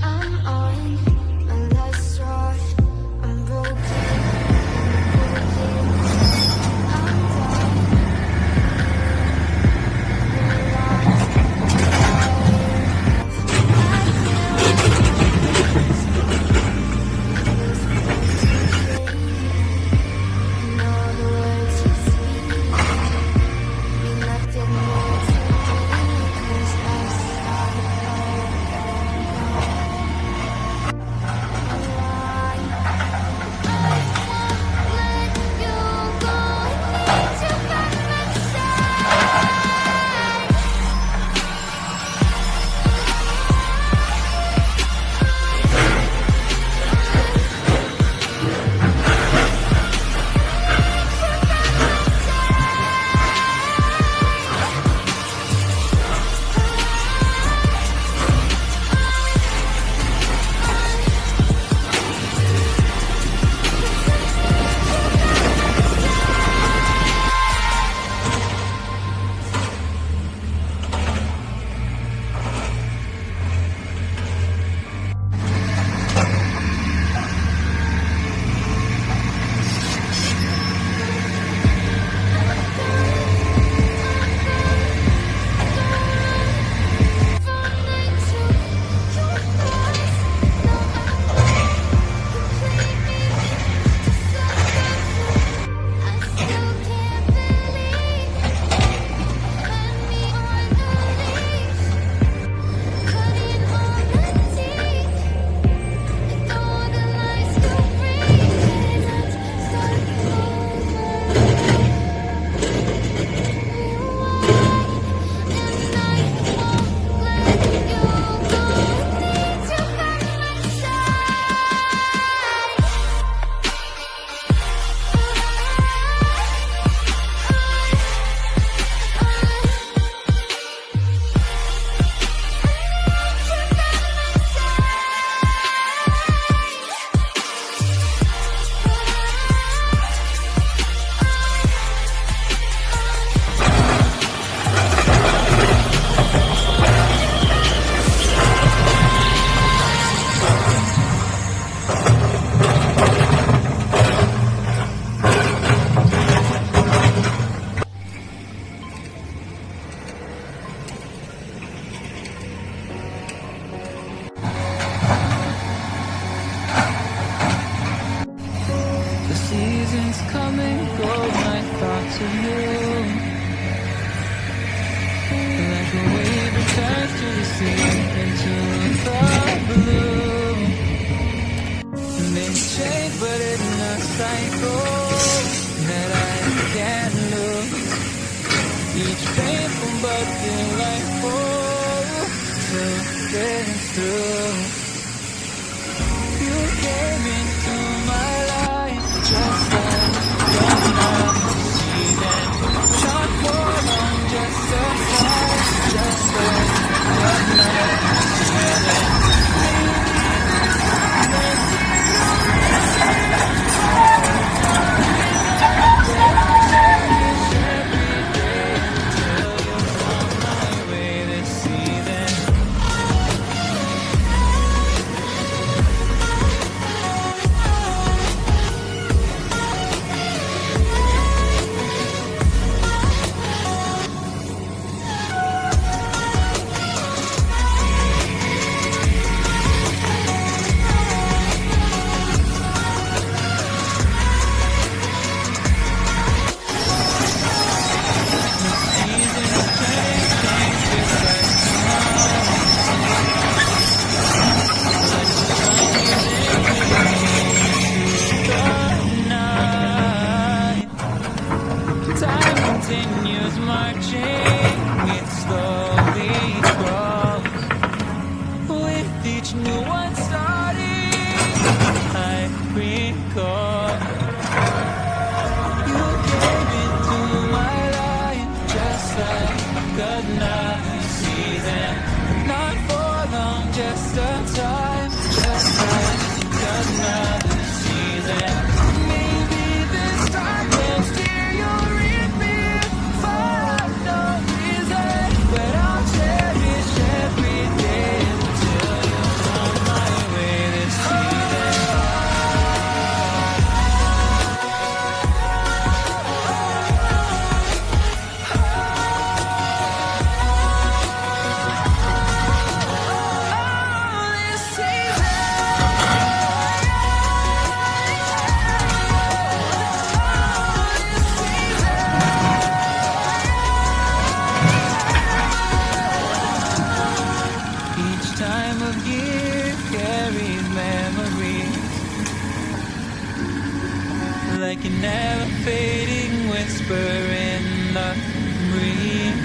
I'm on my last straw. I'm broken. I'm and all the words you speak mean nothing more to me 'cause I started The seasons come and go, my thoughts of you. Like a wave returns to the sea, into the blue. They change, but in a cycle that I can't lose. Each painful but delightful to get through. You came into my life just like you're not deceiving. Shot for long, just a fight, just like you're not deceiving. like a never fading whisper in the breeze.